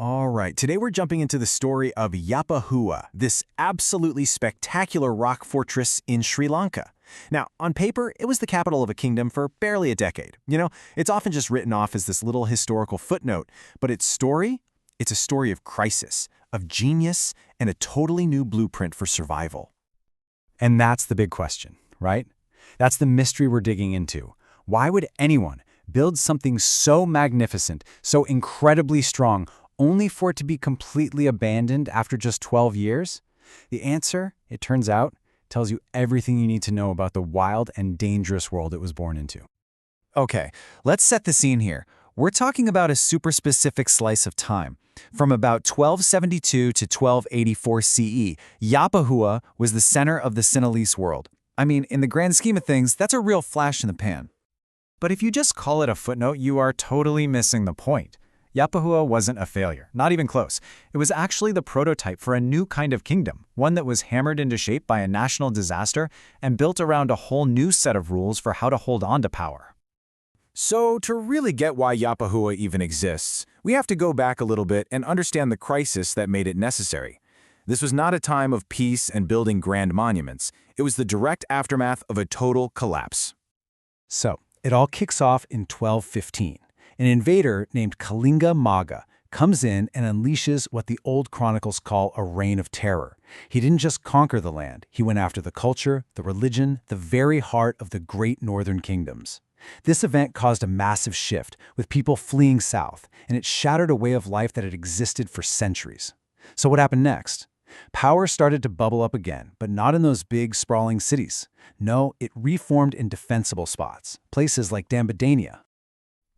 All right, today we're jumping into the story of Yapahuwa, this absolutely spectacular rock fortress in Sri Lanka. Now, on paper, it was the capital of a kingdom for barely a decade. It's often just written off as this little historical footnote, but its story? It's a story of crisis, of genius, and a totally new blueprint for survival. And that's the big question, right? That's the mystery we're digging into. Why would anyone build something so magnificent, so incredibly strong, only for it to be completely abandoned after just 12 years? The answer, it turns out, tells you everything you need to know about the wild and dangerous world it was born into. Okay, let's set the scene here. We're talking about a super specific slice of time. From about 1272 to 1284 CE, Yapahuwa was the center of the Sinhalese world. I mean, in the grand scheme of things, that's a real flash in the pan. But if you just call it a footnote, you are totally missing the point. Yapahuwa wasn't a failure, not even close. It was actually the prototype for a new kind of kingdom, one that was hammered into shape by a national disaster and built around a whole new set of rules for how to hold on to power. So, to really get why Yapahuwa even exists, we have to go back a little bit and understand the crisis that made it necessary. This was not a time of peace and building grand monuments. It was the direct aftermath of a total collapse. So, it all kicks off in 1215. An invader named Kalinga Maga comes in and unleashes what the old chronicles call a reign of terror. He didn't just conquer the land, he went after the culture, the religion, the very heart of the great northern kingdoms. This event caused a massive shift, with people fleeing south, and it shattered a way of life that had existed for centuries. So what happened next? Power started to bubble up again, but not in those big, sprawling cities. No, it reformed in defensible spots, places like Dambadania.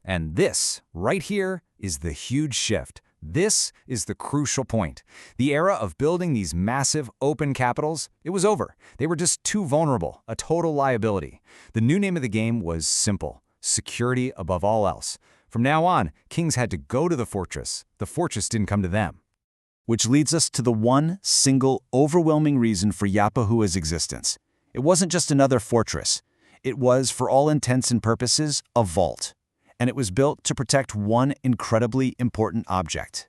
And this, right here, is the huge shift. This is the crucial point. The era of building these massive, open capitals, it was over. They were just too vulnerable, a total liability. The new name of the game was simple: security above all else. From now on, kings had to go to the fortress. The fortress didn't come to them. Which leads us to the one single, overwhelming reason for Yapahuwa's existence. It wasn't just another fortress. It was, for all intents and purposes, a vault. And it was built to protect one incredibly important object.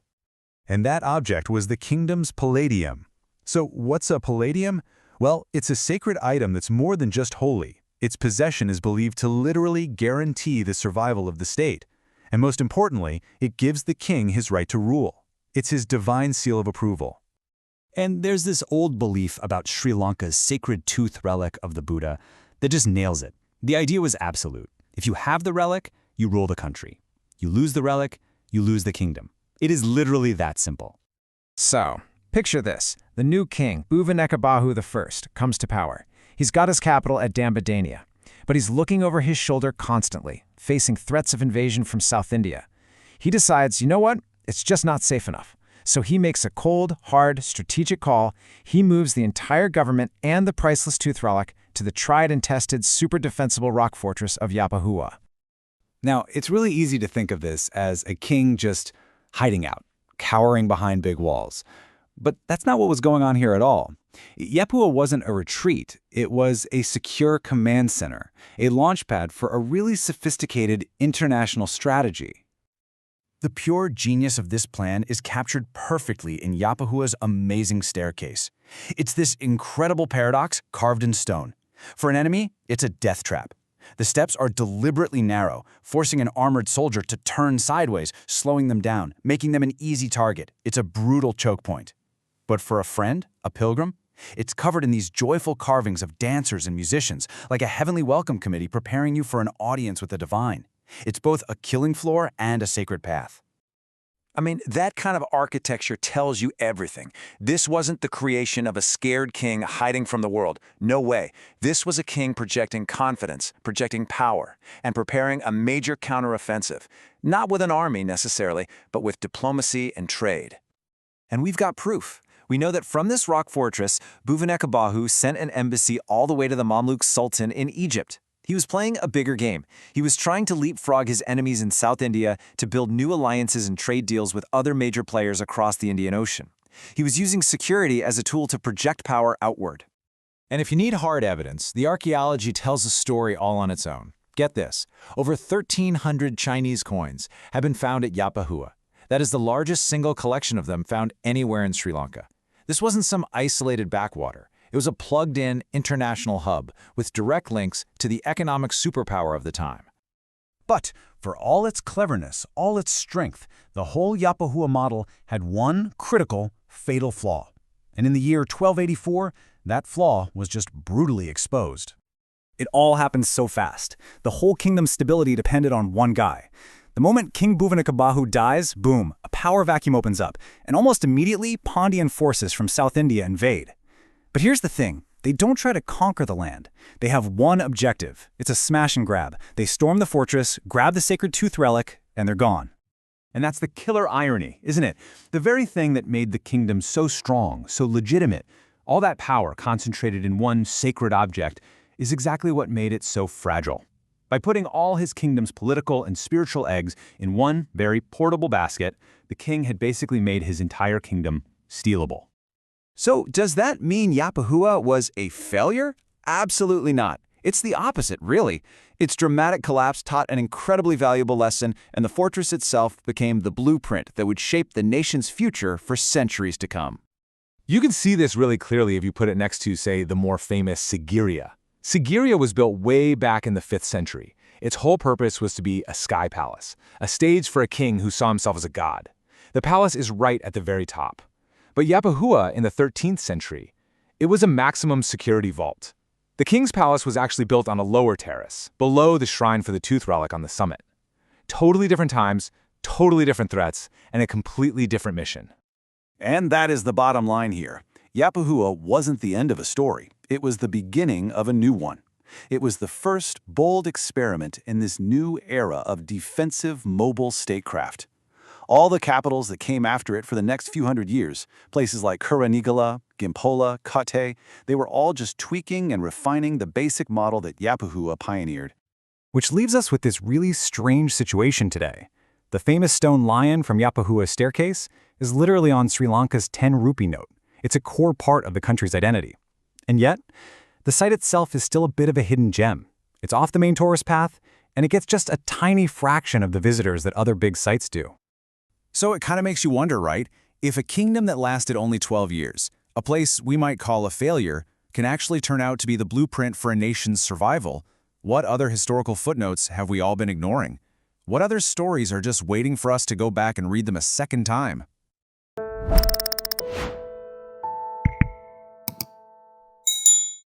And that object was the kingdom's Palladium. So what's a Palladium? Well, it's a sacred item that's more than just holy. Its possession is believed to literally guarantee the survival of the state. And most importantly, it gives the king his right to rule. It's his divine seal of approval. And there's this old belief about Sri Lanka's Sacred Tooth Relic of the Buddha that just nails it. The idea was absolute. If you have the relic, you rule the country. You lose the relic, you lose the kingdom. It is literally that simple. So, picture this. The new king, Bhuvanekabahu I, comes to power. He's got his capital at Dambadania, but he's looking over his shoulder constantly, facing threats of invasion from South India. He decides, you know what? It's just not safe enough. So he makes a cold, hard, strategic call. He moves the entire government and the priceless tooth relic to the tried and tested, super defensible rock fortress of Yapahuwa. Now, it's really easy to think of this as a king just hiding out, cowering behind big walls. But that's not what was going on here at all. Yapahuwa wasn't a retreat. It was a secure command center, a launchpad for a really sophisticated international strategy. The pure genius of this plan is captured perfectly in Yapahuwa's amazing staircase. It's this incredible paradox carved in stone. For an enemy, it's a death trap. The steps are deliberately narrow, forcing an armored soldier to turn sideways, slowing them down, making them an easy target. It's a brutal choke point. But for a friend, a pilgrim, it's covered in these joyful carvings of dancers and musicians, like a heavenly welcome committee preparing you for an audience with the divine. It's both a killing floor and a sacred path. I mean, that kind of architecture tells you everything. This wasn't the creation of a scared king hiding from the world. No way. This was a king projecting confidence, projecting power, and preparing a major counteroffensive. Not with an army necessarily, but with diplomacy and trade. And we've got proof. We know that from this rock fortress, Bhuvanekabahu sent an embassy all the way to the Mamluk Sultan in Egypt. He was playing a bigger game. He was trying to leapfrog his enemies in South India to build new alliances and trade deals with other major players across the Indian Ocean. He was using security as a tool to project power outward. And if you need hard evidence, the archaeology tells a story all on its own. Get this, over 1,300 Chinese coins have been found at Yapahuwa. That is the largest single collection of them found anywhere in Sri Lanka. This wasn't some isolated backwater. It was a plugged-in international hub with direct links to the economic superpower of the time. But for all its cleverness, all its strength, the whole Yapahuwa model had one critical, fatal flaw. And in the year 1284, that flaw was just brutally exposed. It all happened so fast. The whole kingdom's stability depended on one guy. The moment King Bhuvanekabahu dies, boom, a power vacuum opens up, and almost immediately, Pandyan forces from South India invade. But here's the thing. They don't try to conquer the land. They have one objective. It's a smash and grab. They storm the fortress, grab the Sacred Tooth Relic, and they're gone. And that's the killer irony, isn't it? The very thing that made the kingdom so strong, so legitimate, all that power concentrated in one sacred object, is exactly what made it so fragile. By putting all his kingdom's political and spiritual eggs in one very portable basket, the king had basically made his entire kingdom stealable. So does that mean Yapahuwa was a failure? Absolutely not. It's the opposite, really. Its dramatic collapse taught an incredibly valuable lesson, and the fortress itself became the blueprint that would shape the nation's future for centuries to come. You can see this really clearly if you put it next to, say, the more famous Sigiriya. Sigiriya was built way back in the 5th century. Its whole purpose was to be a sky palace, a stage for a king who saw himself as a god. The palace is right at the very top. But Yapahuwa in the 13th century, it was a maximum security vault. The king's palace was actually built on a lower terrace, below the shrine for the tooth relic on the summit. Totally different times, totally different threats, and a completely different mission. And that is the bottom line here. Yapahuwa wasn't the end of a story. It was the beginning of a new one. It was the first bold experiment in this new era of defensive mobile statecraft. All the capitals that came after it for the next few hundred years, places like Kuranigala, Gimpola, Kate, they were all just tweaking and refining the basic model that Yapahuwa pioneered. Which leaves us with this really strange situation today. The famous stone lion from Yapahuwa's staircase is literally on Sri Lanka's 10 rupee note. It's a core part of the country's identity. And yet, the site itself is still a bit of a hidden gem. It's off the main tourist path, and it gets just a tiny fraction of the visitors that other big sites do. So it kind of makes you wonder, right? If a kingdom that lasted only 12 years, a place we might call a failure, can actually turn out to be the blueprint for a nation's survival, what other historical footnotes have we all been ignoring? What other stories are just waiting for us to go back and read them a second time?